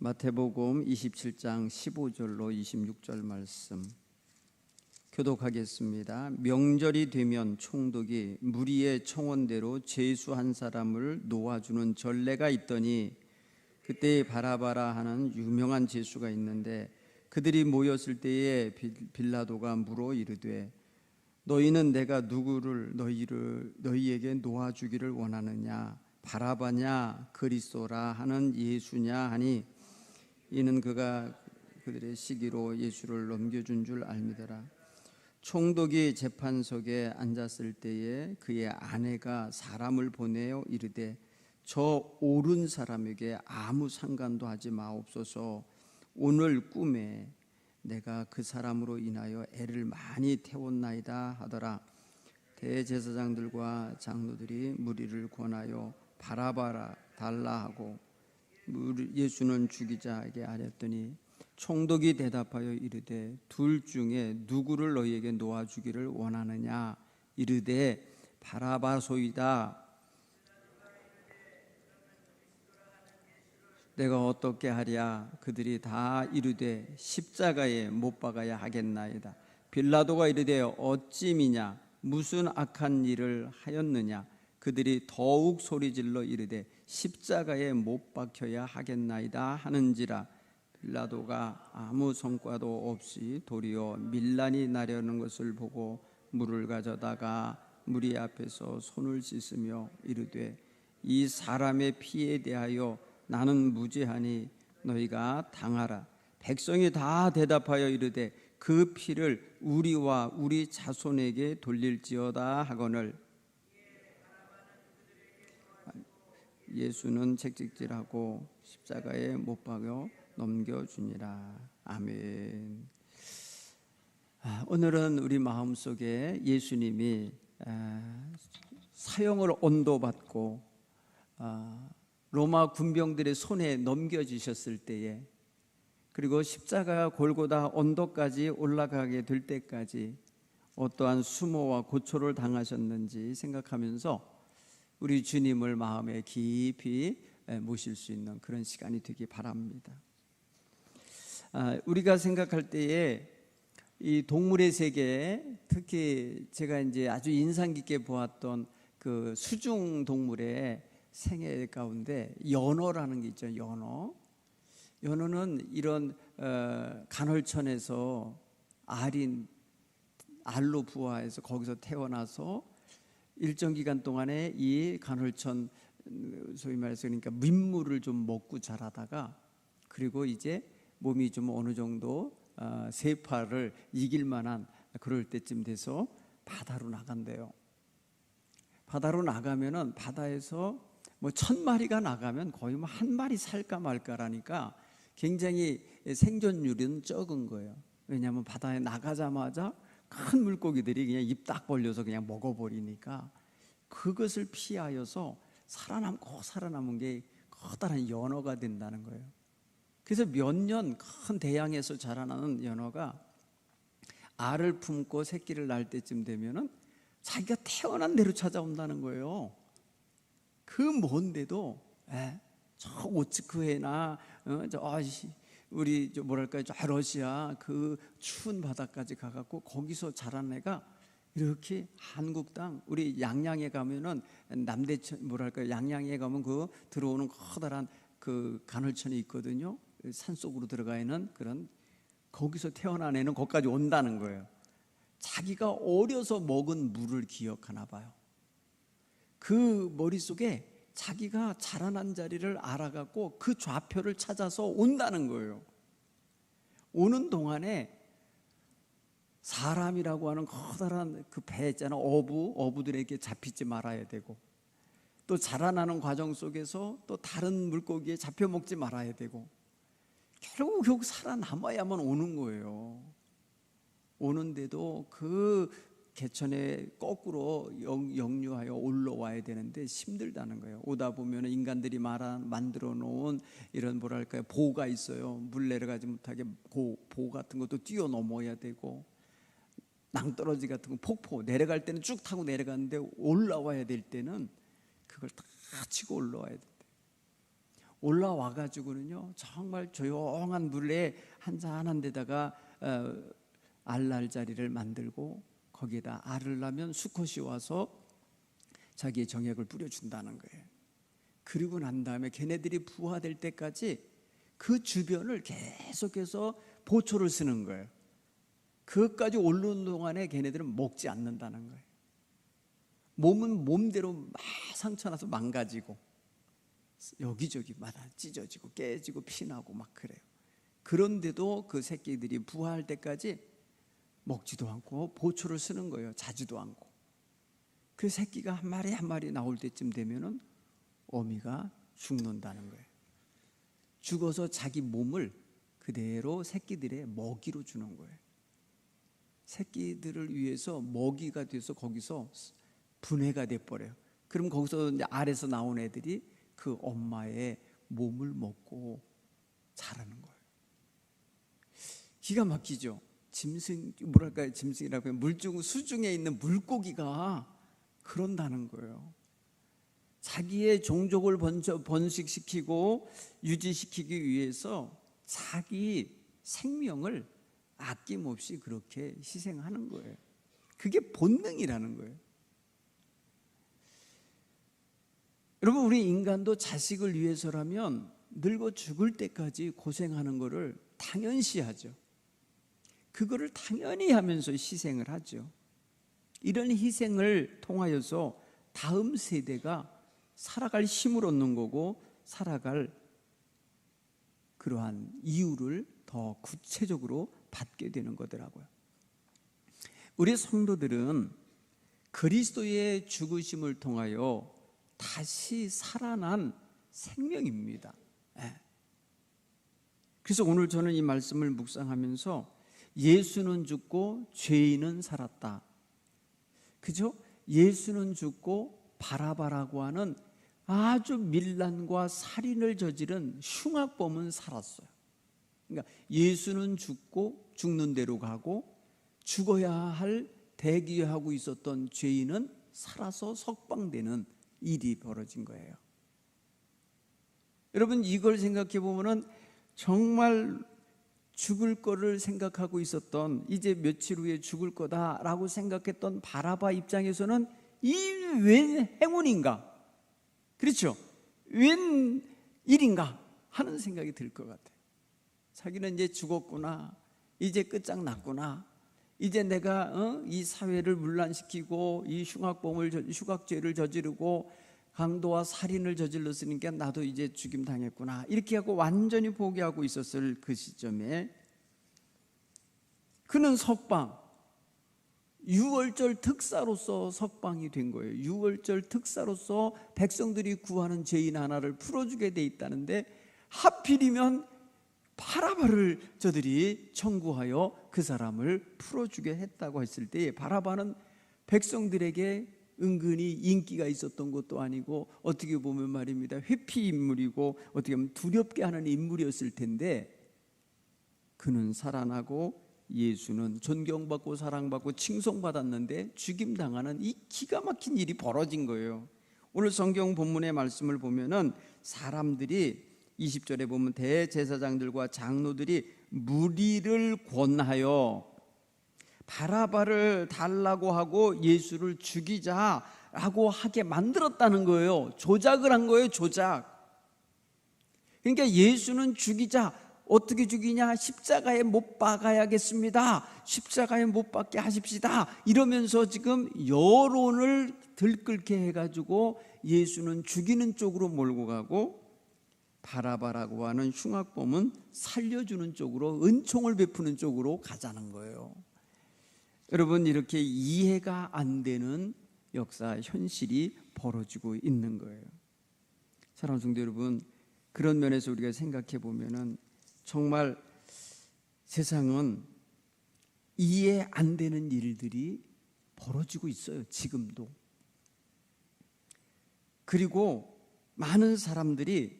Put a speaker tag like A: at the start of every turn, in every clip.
A: 마태복음 27장 15절로 26절 말씀 교독하겠습니다. 명절이 되면 총독이 무리의 청원대로 죄수 한 사람을 놓아주는 전례가 있더니 그때 바라바라 하는 유명한 죄수가 있는데 그들이 모였을 때에 빌라도가 물어 이르되 너희는 내가 누구를 너희에게 놓아주기를 원하느냐, 바라바냐 그리스도라 하는 예수냐 하니 이는 그가 그들의 시기로 예수를 넘겨준 줄 알미더라. 총독이 재판석에 앉았을 때에 그의 아내가 사람을 보내어 이르되 저 옳은 사람에게 아무 상관도 하지 마옵소서. 오늘 꿈에 내가 그 사람으로 인하여 애를 많이 태웠나이다 하더라. 대제사장들과 장로들이 무리를 권하여 바라바라 달라 하고 예수는 죽이자게 하였더니 총독이 대답하여 이르되 둘 중에 누구를 너희에게 놓아주기를 원하느냐. 이르되 바라바소이다. 내가 어떻게 하랴. 그들이 다 이르되 십자가에 못 박아야 하겠나이다. 빌라도가 이르되 어찌미냐, 무슨 악한 일을 하였느냐. 그들이 더욱 소리질러 이르되 십자가에 못 박혀야 하겠나이다 하는지라. 빌라도가 아무 성과도 없이 도리어 밀란이 나려는 것을 보고 물을 가져다가 무리 앞에서 손을 씻으며 이르되 이 사람의 피에 대하여 나는 무죄하니 너희가 당하라. 백성이 다 대답하여 이르되 그 피를 우리와 우리 자손에게 돌릴지어다 하거늘 예수는 채찍질하고 십자가에 못 박여 넘겨주니라. 아멘. 오늘은 우리 마음속에 예수님이 사형을 언도받고 로마 군병들의 손에 넘겨지셨을 때에, 그리고 십자가 골고다 언덕까지 올라가게 될 때까지 어떠한 수모와 고초를 당하셨는지 생각하면서 우리 주님을 마음에 깊이 모실 수 있는 그런 시간이 되기 바랍니다. 우리가 생각할 때에 이 동물의 세계, 특히 제가 이제 아주 인상 깊게 보았던 그 수중 동물의 생애 가운데 연어라는 게 있죠. 연어는 이런 간헐천에서 알로 부화해서 거기서 태어나서 일정 기간 동안에 이 간헐천, 소위 말해서 그러니까 민물을 좀 먹고 자라다가, 그리고 이제 몸이 좀 어느 정도 세파를 이길 만한 그럴 때쯤 돼서 바다로 나간대요. 바다로 나가면은 바다에서 뭐 1000마리가 나가면 거의 뭐 한 마리 살까 말까라니까 굉장히 생존율은 적은 거예요. 왜냐하면 바다에 나가자마자 큰 물고기들이 그냥 입 딱 벌려서 그냥 먹어버리니까 그것을 피하여서 살아남은 게 커다란 연어가 된다는 거예요. 그래서 몇 년 큰 대양에서 자라나는 연어가 알을 품고 새끼를 낳을 때쯤 되면은 자기가 태어난 대로 찾아온다는 거예요. 그 먼데도 저 오츠크해나 우리 저 러시아 그 추운 바다까지 가갖고 거기서 자란 애가 이렇게 한국 땅, 우리 양양에 가면은 남대천 양양에 가면 그 들어오는 커다란 그 간헐천이 있거든요. 산 속으로 들어가 있는 그런, 거기서 태어난 애는 거기까지 온다는 거예요. 자기가 어려서 먹은 물을 기억하나 봐요. 그 머릿속에 자기가 자라난 자리를 알아갖고 그 좌표를 찾아서 온다는 거예요. 오는 동안에 사람이라고 하는 커다란 그 배 있잖아, 어부들에게 잡히지 말아야 되고, 또 자라나는 과정 속에서 또 다른 물고기에 잡혀 먹지 말아야 되고, 결국 살아남아야만 오는 거예요. 오는데도 그 개천에 거꾸로 역류하여 올라와야 되는데 힘들다는 거예요. 오다 보면 인간들이 만들어 놓은 이런 보가 있어요. 물 내려가지 못하게 보 같은 것도 뛰어넘어야 되고, 낭떠러지 같은 거 폭포 내려갈 때는 쭉 타고 내려가는데 올라와야 될 때는 그걸 다 치고 올라와야 된대. 올라와 가지고는요 정말 조용한 물에 한잔한 데다가 알날 자리를 만들고 거기에다 알을 낳으면 수컷이 와서 자기의 정액을 뿌려준다는 거예요. 그리고 난 다음에 걔네들이 부화될 때까지 그 주변을 계속해서 보초를 쓰는 거예요. 그것까지 오르는 동안에 걔네들은 먹지 않는다는 거예요. 몸은 몸대로 막 상처나서 망가지고 여기저기 마다 찢어지고 깨지고 피나고 막 그래요. 그런데도 그 새끼들이 부화할 때까지 먹지도 않고 보초를 쓰는 거예요. 자지도 않고. 그 새끼가 한 마리 한 마리 나올 때쯤 되면은 어미가 죽는다는 거예요. 죽어서 자기 몸을 그대로 새끼들의 먹이로 주는 거예요. 새끼들을 위해서 먹이가 돼서 거기서 분해가 돼버려요. 그럼 거기서 이제 알에서 나온 애들이 그 엄마의 몸을 먹고 자라는 거예요. 기가 막히죠. 짐승, 뭐랄까요, 짐승이라고 하면 물중 수중에 있는 물고기가 그런다는 거예요. 자기의 종족을 번식시키고 유지시키기 위해서 자기 생명을 아낌없이 그렇게 희생하는 거예요. 그게 본능이라는 거예요. 여러분, 우리 인간도 자식을 위해서라면 늙어 죽을 때까지 고생하는 거를 당연시하죠. 그거를 당연히 하면서 희생을 하죠. 이런 희생을 통하여서 다음 세대가 살아갈 힘을 얻는 거고 살아갈 그러한 이유를 더 구체적으로 받게 되는 거더라고요. 우리 성도들은 그리스도의 죽으심을 통하여 다시 살아난 생명입니다. 그래서 오늘 저는 이 말씀을 묵상하면서 예수는 죽고 죄인은 살았다. 그죠? 예수는 죽고 바라바라고 하는 아주 밀란과 살인을 저지른 흉악범은 살았어요. 그러니까 예수는 죽고 죽는 대로 가고 죽어야 할 대기하고 있었던 죄인은 살아서 석방되는 일이 벌어진 거예요. 여러분, 이걸 생각해 보면은 정말 죽을 거를 생각하고 있었던, 이제 며칠 후에 죽을 거다라고 생각했던 바라바 입장에서는 이 웬 행운인가, 그렇죠? 웬 일인가 하는 생각이 들 것 같아요. 자기는 이제 죽었구나, 이제 끝장났구나, 이제 내가 이 사회를 문란시키고 이 흉악죄를 저지르고 강도와 살인을 저질렀으니까 나도 이제 죽임 당했구나, 이렇게 하고 완전히 포기하고 있었을 그 시점에 그는 석방, 유월절 특사로서 석방이 된 거예요. 유월절 특사로서 백성들이 구하는 죄인 하나를 풀어주게 돼 있다는데, 하필이면 바라바를 저들이 청구하여 그 사람을 풀어주게 했다고 했을 때, 바라바는 백성들에게 은근히 인기가 있었던 것도 아니고 어떻게 보면 말입니다, 회피 인물이고 어떻게 보면 두렵게 하는 인물이었을 텐데, 그는 살아나고 예수는 존경받고 사랑받고 칭송받았는데 죽임당하는 이 기가 막힌 일이 벌어진 거예요. 오늘 성경 본문의 말씀을 보면은 사람들이 20절에 보면 대제사장들과 장로들이 무리를 권하여 바라바를 달라고 하고 예수를 죽이자라고 하게 만들었다는 거예요. 조작을 한 거예요, 조작. 그러니까 예수는 죽이자, 어떻게 죽이냐, 십자가에 못 박아야겠습니다, 십자가에 못 박게 하십시다, 이러면서 지금 여론을 들끓게 해가지고 예수는 죽이는 쪽으로 몰고 가고, 바라바라고 하는 흉악범은 살려주는 쪽으로, 은총을 베푸는 쪽으로 가자는 거예요. 여러분, 이렇게 이해가 안 되는 역사, 현실이 벌어지고 있는 거예요. 사랑하는 성도 여러분, 그런 면에서 우리가 생각해 보면은 정말 세상은 이해 안 되는 일들이 벌어지고 있어요, 지금도. 그리고 많은 사람들이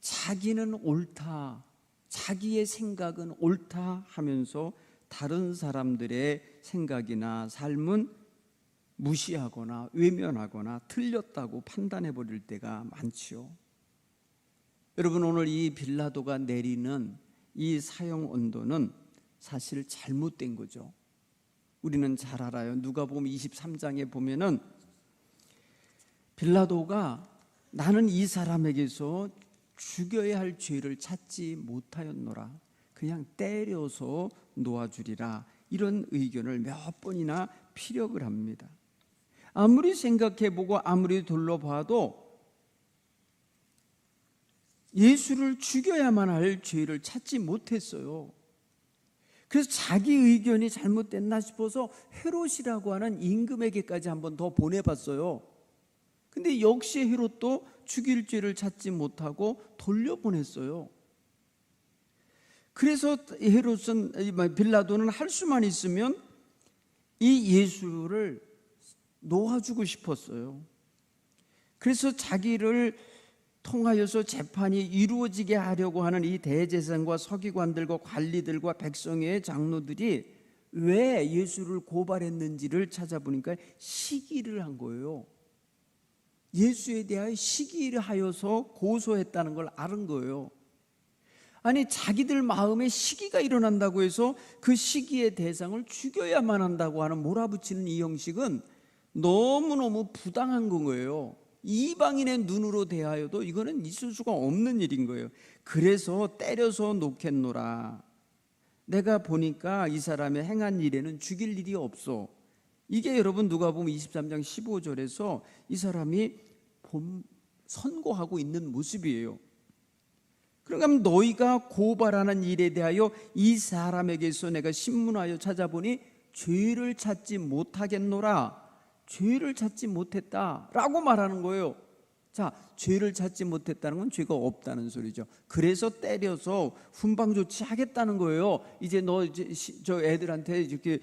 A: 자기는 옳다, 자기의 생각은 옳다 하면서 다른 사람들의 생각이나 삶은 무시하거나 외면하거나 틀렸다고 판단해 버릴 때가 많지요. 여러분, 오늘 이 빌라도가 내리는 이 사형 언도는 사실 잘못된 거죠. 우리는 잘 알아요. 누가복음 23장에 보면은 빌라도가 나는 이 사람에게서 죽여야 할 죄를 찾지 못하였노라, 그냥 때려서 놓아주리라, 이런 의견을 몇 번이나 피력을 합니다. 아무리 생각해보고 아무리 둘러봐도 예수를 죽여야만 할 죄를 찾지 못했어요. 그래서 자기 의견이 잘못됐나 싶어서 헤롯이라고 하는 임금에게까지 한번 더 보내봤어요. 근데 역시 헤롯도 죽일 죄를 찾지 못하고 돌려보냈어요. 그래서 헤롯은, 빌라도는 할 수만 있으면 이 예수를 놓아주고 싶었어요. 그래서 자기를 통하여서 재판이 이루어지게 하려고 하는 이 대제사장과 서기관들과 관리들과 백성의 장로들이 왜 예수를 고발했는지를 찾아보니까 시기를 한 거예요. 예수에 대하여 시기를 하여서 고소했다는 걸 아는 거예요. 아니, 자기들 마음에 시기가 일어난다고 해서 그 시기의 대상을 죽여야만 한다고 하는 몰아붙이는 이 형식은 너무너무 부당한 거예요. 이방인의 눈으로 대하여도 이거는 있을 수가 없는 일인 거예요. 그래서 때려서 놓겠노라. 내가 보니까 이 사람의 행한 일에는 죽일 일이 없어. 이게 여러분 누가복음 23장 15절에서 이 사람이 선고하고 있는 모습이에요. 그러니까 너희가 고발하는 일에 대하여 이 사람에게서 내가 신문하여 찾아보니 죄를 찾지 못하겠노라. 죄를 찾지 못했다라고 말하는 거예요. 자, 죄를 찾지 못했다는 건 죄가 없다는 소리죠. 그래서 때려서 훈방 조치하겠다는 거예요. 이제 너 저 애들한테 이렇게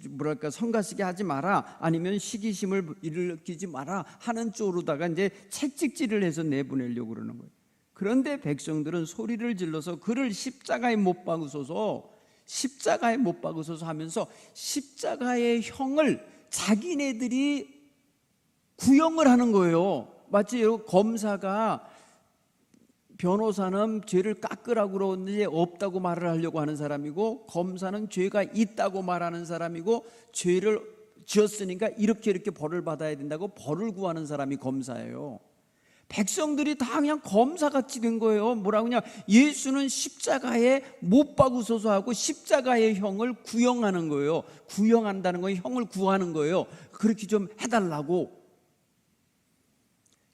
A: 뭐랄까 성가시게 하지 마라, 아니면 시기심을 일으키지 마라 하는 쪽으로다가 이제 채찍질을 해서 내보내려고 그러는 거예요. 그런데 백성들은 소리를 질러서 그를 십자가에 못 박으소서, 십자가에 못 박으소서 하면서 십자가의 형을 자기네들이 구형을 하는 거예요. 마치 검사가 변호사는 죄를 깎으라고 그러는데 없다고 말을 하려고 하는 사람이고, 검사는 죄가 있다고 말하는 사람이고, 죄를 지었으니까 이렇게 벌을 받아야 된다고 벌을 구하는 사람이 검사예요. 백성들이 다 그냥 검사같이 된 거예요. 뭐라고 그냥 예수는 십자가에 못 박으소서 하고 십자가의 형을 구형하는 거예요. 구형한다는 건 형을 구하는 거예요. 그렇게 좀 해달라고.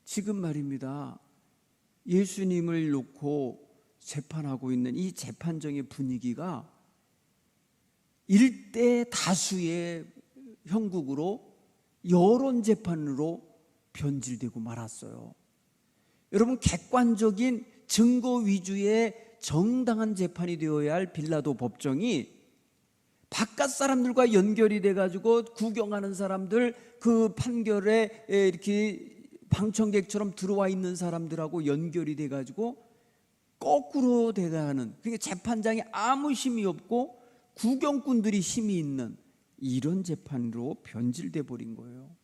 A: 지금 말입니다, 예수님을 놓고 재판하고 있는 이 재판정의 분위기가 일대 다수의 형국으로 여론 재판으로 변질되고 말았어요. 여러분, 객관적인 증거 위주의 정당한 재판이 되어야 할 빌라도 법정이 바깥 사람들과 연결이 돼가지고 구경하는 사람들, 그 판결에 이렇게 방청객처럼 들어와 있는 사람들하고 연결이 돼가지고 거꾸로 돼가는, 그러니까 재판장이 아무 힘이 없고 구경꾼들이 힘이 있는 이런 재판으로 변질돼 버린 거예요.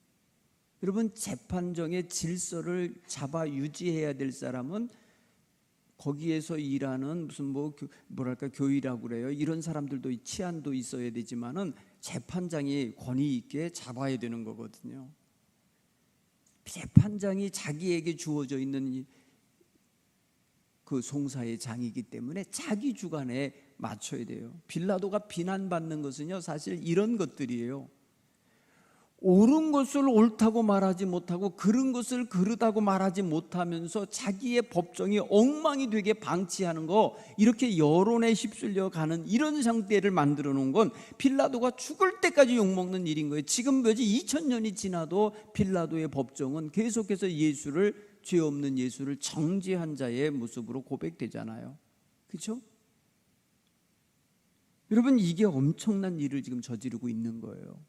A: 여러분, 재판정의 질서를 잡아 유지해야 될 사람은 거기에서 일하는 무슨 뭐랄까 교의라고 그래요. 이런 사람들도 치안도 있어야 되지만은 재판장이 권위 있게 잡아야 되는 거거든요. 재판장이 자기에게 주어져 있는 그 송사의 장이기 때문에 자기 주관에 맞춰야 돼요. 빌라도가 비난받는 것은요, 사실 이런 것들이에요. 옳은 것을 옳다고 말하지 못하고 그른 것을 그르다고 말하지 못하면서 자기의 법정이 엉망이 되게 방치하는 거, 이렇게 여론에 휩쓸려 가는 이런 상태를 만들어 놓은 건 빌라도가 죽을 때까지 욕먹는 일인 거예요. 지금 뭐지 2000년이 지나도 빌라도의 법정은 계속해서 예수를, 죄 없는 예수를 정죄한 자의 모습으로 고백되잖아요. 그렇죠? 여러분, 이게 엄청난 일을 지금 저지르고 있는 거예요.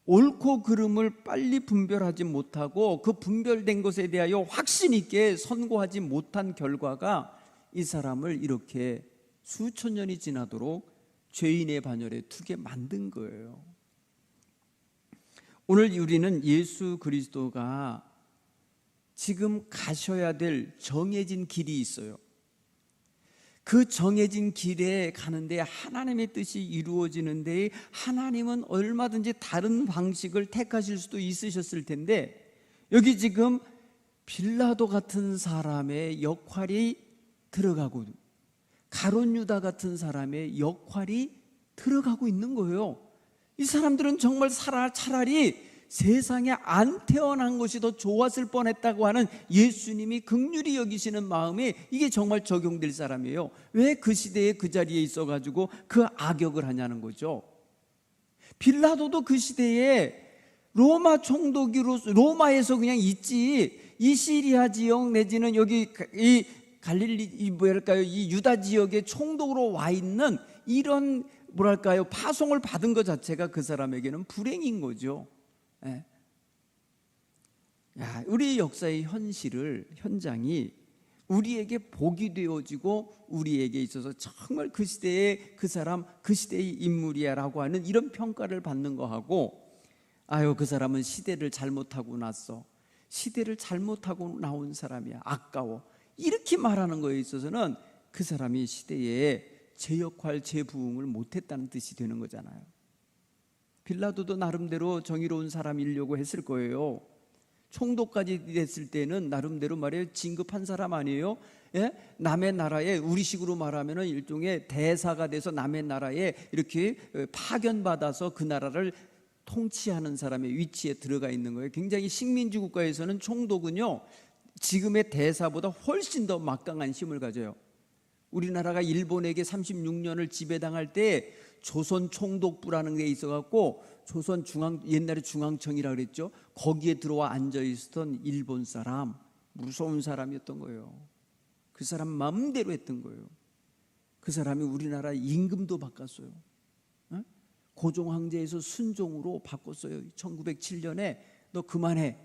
A: 옳고 그름을 빨리 분별하지 못하고 그 분별된 것에 대하여 확신 있게 선고하지 못한 결과가 이 사람을 이렇게 수천 년이 지나도록 죄인의 반열에 두게 만든 거예요. 오늘 우리는 예수 그리스도가 지금 가셔야 될 정해진 길이 있어요. 그 정해진 길에 가는데 하나님의 뜻이 이루어지는데 하나님은 얼마든지 다른 방식을 택하실 수도 있으셨을 텐데, 여기 지금 빌라도 같은 사람의 역할이 들어가고 가룟 유다 같은 사람의 역할이 들어가고 있는 거예요. 이 사람들은 정말 차라리 세상에 안 태어난 것이 더 좋았을 뻔했다고 하는 예수님이 긍휼히 여기시는 마음이 이게 정말 적용될 사람이에요. 왜 그 시대에 그 자리에 있어가지고 그 악역을 하냐는 거죠. 빌라도도 그 시대에 로마 총독으로서 로마에서 그냥 있지, 이 시리아 지역 내지는 여기 이 갈릴리 뭐랄까요, 이 유다 지역의 총독으로 와 있는 이런 뭐랄까요, 파송을 받은 것 자체가 그 사람에게는 불행인 거죠. 예. 우리 역사의 현장이 우리에게 복이 되어지고 우리에게 있어서 정말 그 시대의 그 사람, 그 시대의 인물이야 라고 하는 이런 평가를 받는 거하고, 아유 그 사람은 시대를 잘못하고 났어, 시대를 잘못하고 나온 사람이야, 아까워, 이렇게 말하는 거에 있어서는 그 사람이 시대에 제 역할, 제 부응을 못했다는 뜻이 되는 거잖아요. 빌라도도 나름대로 정의로운 사람이려고 했을 거예요. 총독까지 됐을 때는 나름대로 말이에요, 진급한 사람 아니에요? 예? 남의 나라에, 우리식으로 말하면 일종의 대사가 돼서 남의 나라에 이렇게 파견받아서 그 나라를 통치하는 사람의 위치에 들어가 있는 거예요. 굉장히 식민지 국가에서는 총독은요, 지금의 대사보다 훨씬 더 막강한 힘을 가져요. 우리나라가 일본에게 36년을 지배당할 때 조선 총독부라는 게 있어갖고, 조선 옛날에 중앙청이라 그랬죠. 거기에 들어와 앉아 있었던 일본 사람, 무서운 사람이었던 거예요. 그 사람 마음대로 했던 거예요. 그 사람이 우리나라 임금도 바꿨어요. 고종 황제에서 순종으로 바꿨어요. 1907년에 너 그만해,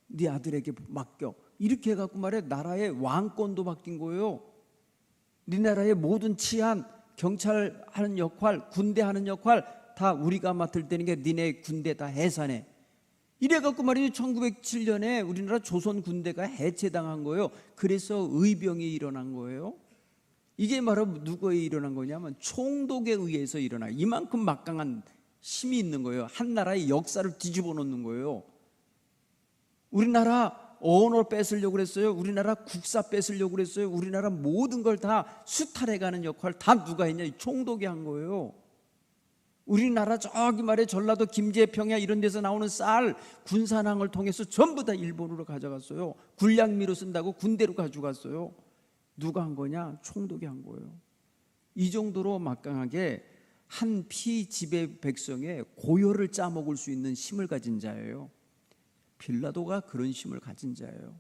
A: 네 아들에게 맡겨, 이렇게 해갖고 말해 나라의 왕권도 바뀐 거예요. 네 나라의 모든 치안, 경찰 하는 역할, 군대 하는 역할 다 우리가 맡을 때니까 니네 군대 다 해산해. 이래갖고 말이죠, 1907년에 우리나라 조선 군대가 해체당한 거예요. 그래서 의병이 일어난 거예요. 이게 바로 누구에 일어난 거냐면 총독에 의해서 일어나, 이만큼 막강한 힘이 있는 거예요. 한 나라의 역사를 뒤집어 놓는 거예요. 우리나라 언어 뺏으려고 그랬어요. 우리나라 국사 뺏으려고 그랬어요. 우리나라 모든 걸 다 수탈해가는 역할 다 누가 했냐? 총독이 한 거예요. 우리나라 저기 말해 전라도 김제평야 이런 데서 나오는 쌀, 군산항을 통해서 전부 다 일본으로 가져갔어요. 군량미로 쓴다고 군대로 가져갔어요. 누가 한 거냐? 총독이 한 거예요. 이 정도로 막강하게 한 피지배 백성의 고열을 짜먹을 수 있는 힘을 가진 자예요. 빌라도가 그런 힘을 가진 자예요.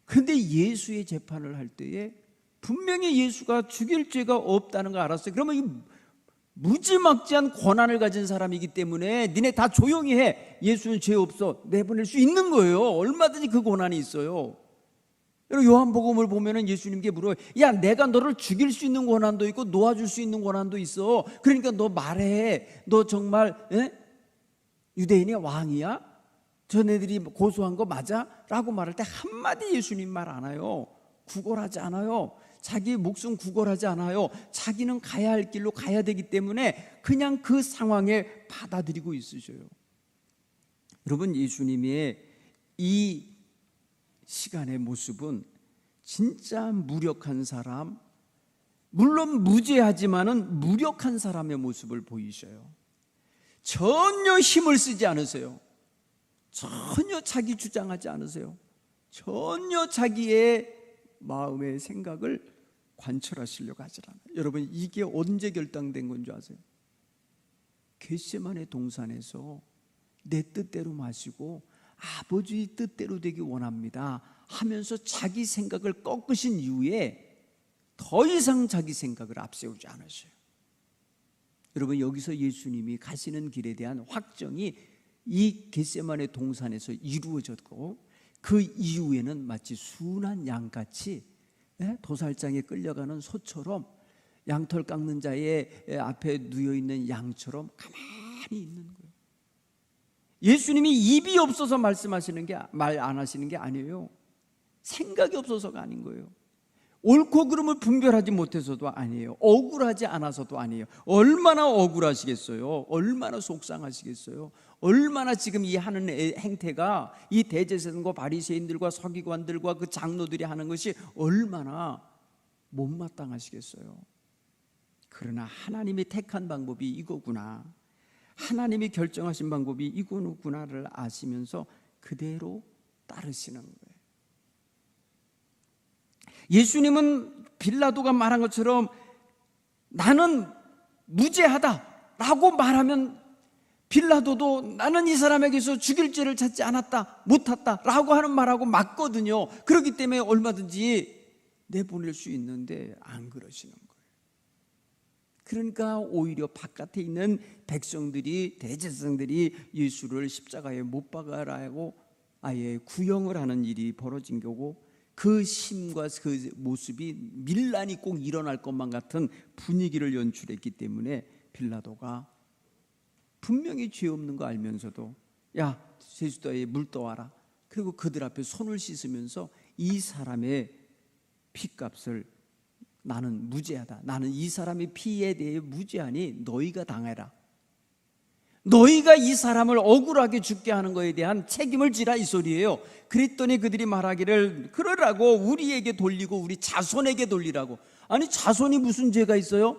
A: 그런데 예수의 재판을 할 때에 분명히 예수가 죽일 죄가 없다는 걸 알았어요. 그러면 이 무지막지한 권한을 가진 사람이기 때문에 니네 다 조용히 해, 예수는 죄 없어, 내보낼 수 있는 거예요. 얼마든지 그 권한이 있어요. 여러분 요한복음을 보면은 예수님께 물어요. 야, 내가 너를 죽일 수 있는 권한도 있고 놓아줄 수 있는 권한도 있어. 그러니까 너 말해. 너 정말 유대인의 왕이야? 전애들이 고소한 거 맞아? 라고 말할 때 한마디 예수님 말 안 해요. 구걸하지 않아요. 자기 목숨 구걸하지 않아요. 자기는 가야 할 길로 가야 되기 때문에 그냥 그 상황에 받아들이고 있으셔요. 여러분 예수님의 이 시간의 모습은 진짜 무력한 사람, 물론 무죄하지만은 무력한 사람의 모습을 보이셔요. 전혀 힘을 쓰지 않으세요. 전혀 자기 주장하지 않으세요. 전혀 자기의 마음의 생각을 관철하시려고 하지 않아요. 여러분 이게 언제 결단된 건 줄 아세요? 겟세마네 동산에서 내 뜻대로 마시고 아버지의 뜻대로 되기 원합니다 하면서 자기 생각을 꺾으신 이후에 더 이상 자기 생각을 앞세우지 않으셔요. 여러분 여기서 예수님이 가시는 길에 대한 확정이 이 겟세마네 동산에서 이루어졌고, 그 이후에는 마치 순한 양같이 도살장에 끌려가는 소처럼, 양털 깎는 자의 앞에 누워있는 양처럼 가만히 있는 거예요. 예수님이 입이 없어서 말씀하시는 게, 말 안 하시는 게 아니에요. 생각이 없어서가 아닌 거예요. 옳고 그름을 분별하지 못해서도 아니에요. 억울하지 않아서도 아니에요. 얼마나 억울하시겠어요? 얼마나 속상하시겠어요? 얼마나 지금 이 하는 행태가, 이 대제사장과 바리새인들과 서기관들과 그 장로들이 하는 것이 얼마나 못마땅하시겠어요? 그러나 하나님이 택한 방법이 이거구나, 하나님이 결정하신 방법이 이거구나를 아시면서 그대로 따르시는 거예요. 예수님은 빌라도가 말한 것처럼 나는 무죄하다라고 말하면 빌라도도 나는 이 사람에게서 죽일 죄를 찾지 않았다, 못했다라고 하는 말하고 맞거든요. 그렇기 때문에 얼마든지 내보낼 수 있는데 안 그러시는 거예요. 그러니까 오히려 바깥에 있는 백성들이, 대제사장들이 예수를 십자가에 못 박아라고 아예 구형을 하는 일이 벌어진 거고, 그 심과 그 모습이 밀란이 꼭 일어날 것만 같은 분위기를 연출했기 때문에 빌라도가 분명히 죄 없는 거 알면서도 야, 제수도에 물 떠와라. 그리고 그들 앞에 손을 씻으면서 이 사람의 피값을, 나는 무죄하다, 나는 이 사람의 피에 대해 무죄하니 너희가 당해라, 너희가 이 사람을 억울하게 죽게 하는 것에 대한 책임을 지라, 이 소리예요. 그랬더니 그들이 말하기를 그러라고 우리에게 돌리고 우리 자손에게 돌리라고. 아니, 자손이 무슨 죄가 있어요?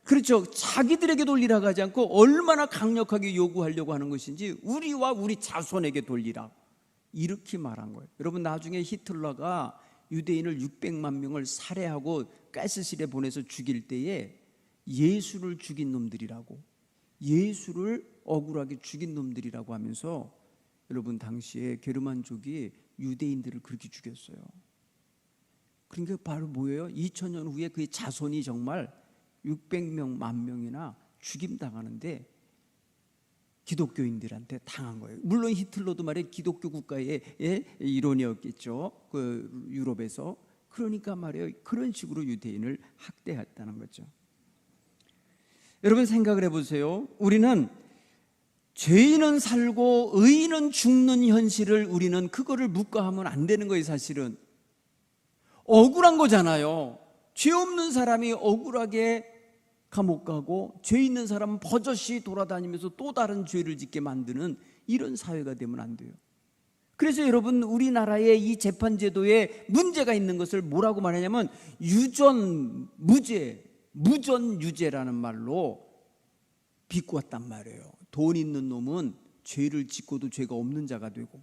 A: 그렇죠. 자기들에게 돌리라고 하지 않고 얼마나 강력하게 요구하려고 하는 것인지 우리와 우리 자손에게 돌리라, 이렇게 말한 거예요. 여러분, 나중에 히틀러가 유대인을 600만 명을 살해하고 가스실에 보내서 죽일 때에 예수를 죽인 놈들이라고, 예수를 억울하게 죽인 놈들이라고 하면서, 여러분, 당시에 게르만족이 유대인들을 그렇게 죽였어요. 그러니까 바로 뭐예요? 2000년 후에 그의 자손이 정말 600명, 10,000명이나 죽임당하는데 기독교인들한테 당한 거예요. 물론 히틀러도 말이에요, 기독교 국가의 일원이었겠죠, 그 유럽에서. 그러니까 말이에요, 그런 식으로 유대인을 학대했다는 거죠. 여러분, 생각을 해보세요. 우리는 죄인은 살고 의인은 죽는 현실을, 우리는 그거를 묵과하면 안 되는 거예요. 사실은 억울한 거잖아요. 죄 없는 사람이 억울하게 감옥 가고 죄 있는 사람은 버젓이 돌아다니면서 또 다른 죄를 짓게 만드는 이런 사회가 되면 안 돼요. 그래서 여러분, 우리나라의 이 재판제도에 문제가 있는 것을 뭐라고 말하냐면 유전 무죄, 무전 유죄라는 말로 비꼬았단 말이에요. 돈 있는 놈은 죄를 짓고도 죄가 없는 자가 되고,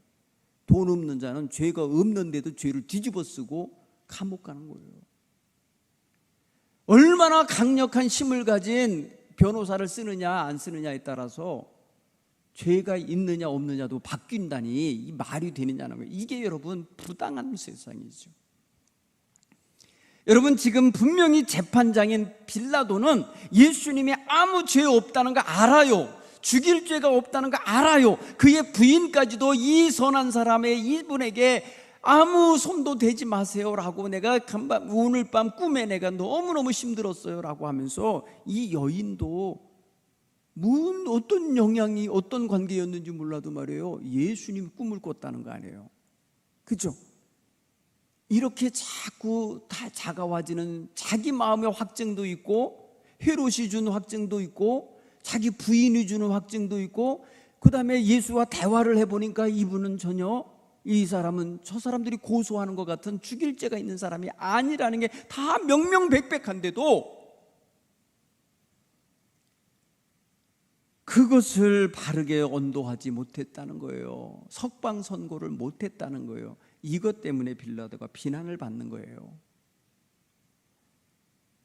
A: 돈 없는 자는 죄가 없는데도 죄를 뒤집어 쓰고 감옥 가는 거예요. 얼마나 강력한 힘을 가진 변호사를 쓰느냐 안 쓰느냐에 따라서 죄가 있느냐 없느냐도 바뀐다니, 이 말이 되느냐는 거예요. 이게 여러분 부당한 세상이죠. 여러분, 지금 분명히 재판장인 빌라도는 예수님이 아무 죄 없다는 거 알아요. 죽일 죄가 없다는 거 알아요. 그의 부인까지도 이 선한 사람의 이분에게 아무 손도 대지 마세요 라고, 내가 오늘 밤 꿈에 내가 너무너무 힘들었어요 라고 하면서 이 여인도 어떤 영향이, 어떤 관계였는지 몰라도 말이에요, 예수님 꿈을 꿨다는 거 아니에요. 그죠? 이렇게 자꾸 다 작아와지는 자기 마음의 확증도 있고, 헤롯이 준 확증도 있고, 자기 부인이 주는 확증도 있고, 그 다음에 예수와 대화를 해보니까 이분은 전혀, 이 사람은 저 사람들이 고소하는 것 같은 죽일 죄가 있는 사람이 아니라는 게 다 명명백백한데도 그것을 바르게 언도하지 못했다는 거예요. 석방선고를 못했다는 거예요. 이것 때문에 빌라도가 비난을 받는 거예요.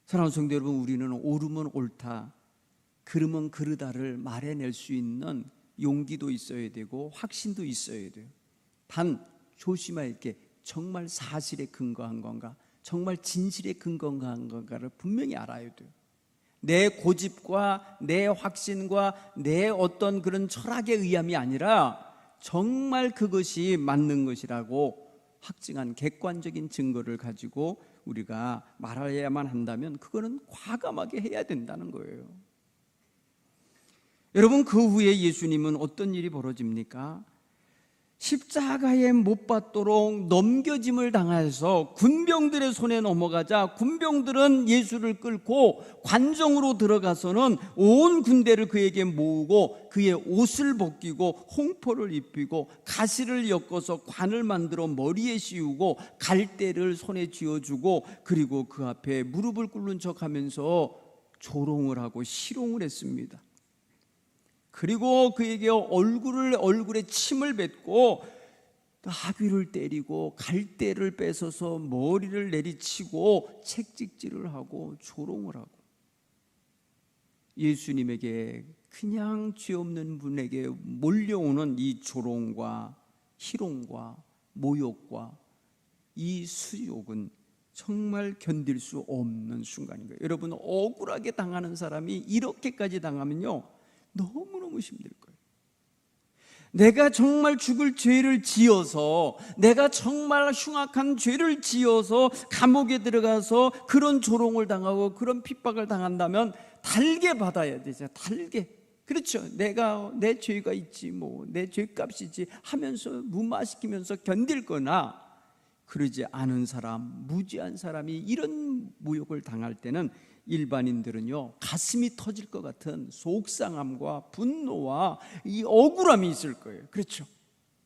A: 사랑하는 성도 여러분, 우리는 옳으면 옳다, 그르면 그르다를 말해낼 수 있는 용기도 있어야 되고 확신도 있어야 돼요. 단 조심할 게 정말 사실에 근거한 건가, 정말 진실에 근거한 건가를 분명히 알아야 돼요. 내 고집과 내 확신과 내 어떤 그런 철학에 의함이 아니라 정말 그것이 맞는 것이라고 확증한 객관적인 증거를 가지고 우리가 말해야만 한다면 그거는 과감하게 해야 된다는 거예요. 여러분, 그 후에 예수님은 어떤 일이 벌어집니까? 십자가에 못 박도록 넘겨짐을 당해서 군병들의 손에 넘어가자 군병들은 예수를 끌고 관정으로 들어가서는 온 군대를 그에게 모으고 그의 옷을 벗기고 홍포를 입히고 가시를 엮어서 관을 만들어 머리에 씌우고 갈대를 손에 쥐어주고 그리고 그 앞에 무릎을 꿇는 척하면서 조롱을 하고 희롱을 했습니다. 그리고 그에게 얼굴에 침을 뱉고 나귀를 때리고 갈대를 뺏어서 머리를 내리치고 채찍질을 하고 조롱을 하고, 예수님에게 그냥 죄 없는 분에게 몰려오는 이 조롱과 희롱과 모욕과 이 수욕은 정말 견딜 수 없는 순간인 거예요. 여러분, 억울하게 당하는 사람이 이렇게까지 당하면요, 너무너무 힘들 거예요. 내가 정말 죽을 죄를 지어서, 내가 정말 흉악한 죄를 지어서 감옥에 들어가서 그런 조롱을 당하고 그런 핍박을 당한다면 달게 받아야 되죠. 달게. 그렇죠. 내가 내 죄가 있지, 뭐 내 죄값이지 하면서 무마시키면서 견딜 거나, 그러지 않은 사람, 무지한 사람이 이런 모욕을 당할 때는 일반인들은요, 가슴이 터질 것 같은 속상함과 분노와 이 억울함이 있을 거예요. 그렇죠?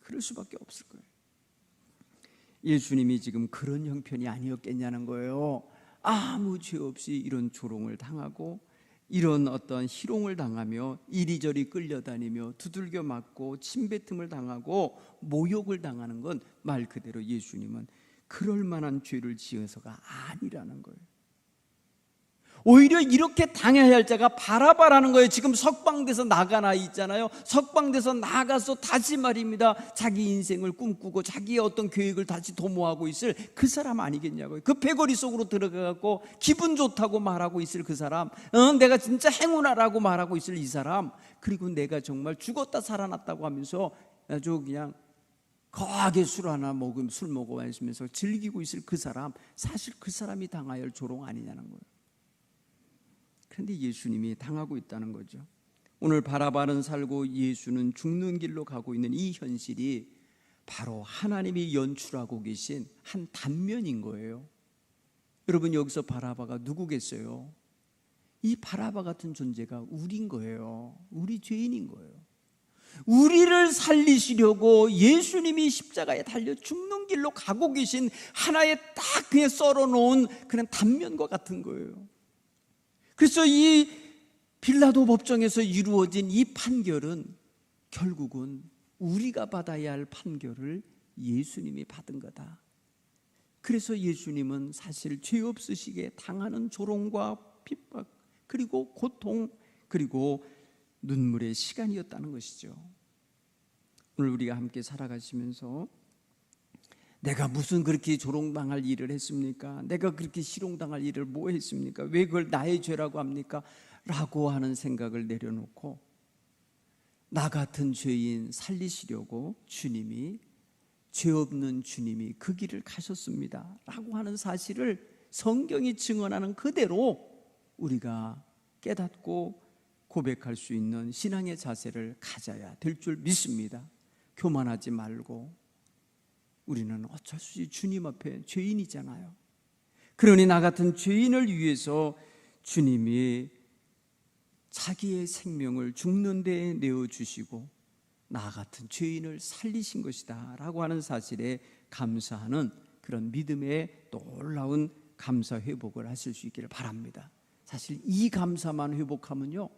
A: 그럴 수밖에 없을 거예요. 예수님이 지금 그런 형편이 아니었겠냐는 거예요. 아무 죄 없이 이런 조롱을 당하고 이런 어떤 희롱을 당하며 이리저리 끌려다니며 두들겨 맞고 침뱉음을 당하고 모욕을 당하는 건 말 그대로 예수님은 그럴 만한 죄를 지어서가 아니라는 거예요. 오히려 이렇게 당해야 할 자가 바라바라는 거예요. 지금 석방돼서 나가나 있잖아요. 석방돼서 나가서 다시 말입니다, 자기 인생을 꿈꾸고 자기의 어떤 계획을 다시 도모하고 있을 그 사람 아니겠냐고요. 그 패거리 속으로 들어가고 기분 좋다고 말하고 있을 그 사람, 내가 진짜 행운아라고 말하고 있을 이 사람, 그리고 내가 정말 죽었다 살아났다고 하면서 아주 그냥 거하게 술 먹어 마시면서 즐기고 있을 그 사람, 사실 그 사람이 당해야 할 조롱 아니냐는 거예요. 그런데 예수님이 당하고 있다는 거죠. 오늘 바라바는 살고 예수는 죽는 길로 가고 있는 이 현실이 바로 하나님이 연출하고 계신 한 단면인 거예요. 여러분, 여기서 바라바가 누구겠어요? 이 바라바 같은 존재가 우리인 거예요. 우리 죄인인 거예요. 우리를 살리시려고 예수님이 십자가에 달려 죽는 길로 가고 계신 하나의 딱 그냥 썰어놓은 그런 단면과 같은 거예요. 그래서 이 빌라도 법정에서 이루어진 이 판결은 결국은 우리가 받아야 할 판결을 예수님이 받은 거다. 그래서 예수님은 사실 죄 없으시게 당하는 조롱과 핍박, 그리고 고통, 그리고 눈물의 시간이었다는 것이죠. 오늘 우리가 함께 살아가시면서 내가 무슨 그렇게 조롱당할 일을 했습니까? 내가 그렇게 희롱당할 일을 뭐 했습니까? 왜 그걸 나의 죄라고 합니까? 라고 하는 생각을 내려놓고 나 같은 죄인 살리시려고 주님이, 죄 없는 주님이 그 길을 가셨습니다 라고 하는 사실을 성경이 증언하는 그대로 우리가 깨닫고 고백할 수 있는 신앙의 자세를 가져야 될 줄 믿습니다. 교만하지 말고, 우리는 어쩔 수 없이 주님 앞에 죄인이잖아요. 그러니 나 같은 죄인을 위해서 주님이 자기의 생명을 죽는 데에 내어주시고 나 같은 죄인을 살리신 것이다 라고 하는 사실에 감사하는 그런 믿음의 놀라운 감사 회복을 하실 수 있기를 바랍니다. 사실 이 감사만 회복하면요,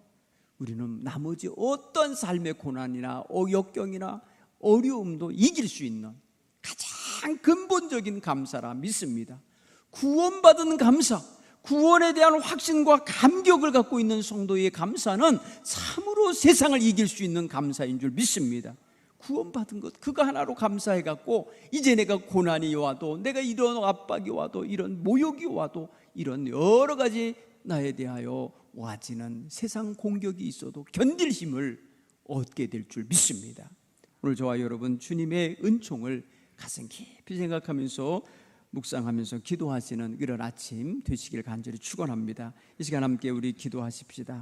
A: 우리는 나머지 어떤 삶의 고난이나 역경이나 어려움도 이길 수 있는 가장 근본적인 감사라 믿습니다. 구원받은 감사, 구원에 대한 확신과 감격을 갖고 있는 성도의 감사는 참으로 세상을 이길 수 있는 감사인 줄 믿습니다. 구원받은 것, 그거 하나로 감사해 갖고 이제 내가 고난이 와도, 내가 이런 압박이 와도, 이런 모욕이 와도, 이런 여러 가지 나에 대하여 와지는 세상 공격이 있어도 견딜 힘을 얻게 될 줄 믿습니다. 오늘 저와 여러분 주님의 은총을 가슴 깊이 생각하면서 묵상하면서 기도하시는 이런 아침 되시길 간절히 축원합니다. 이 시간 함께 우리 기도하십시다.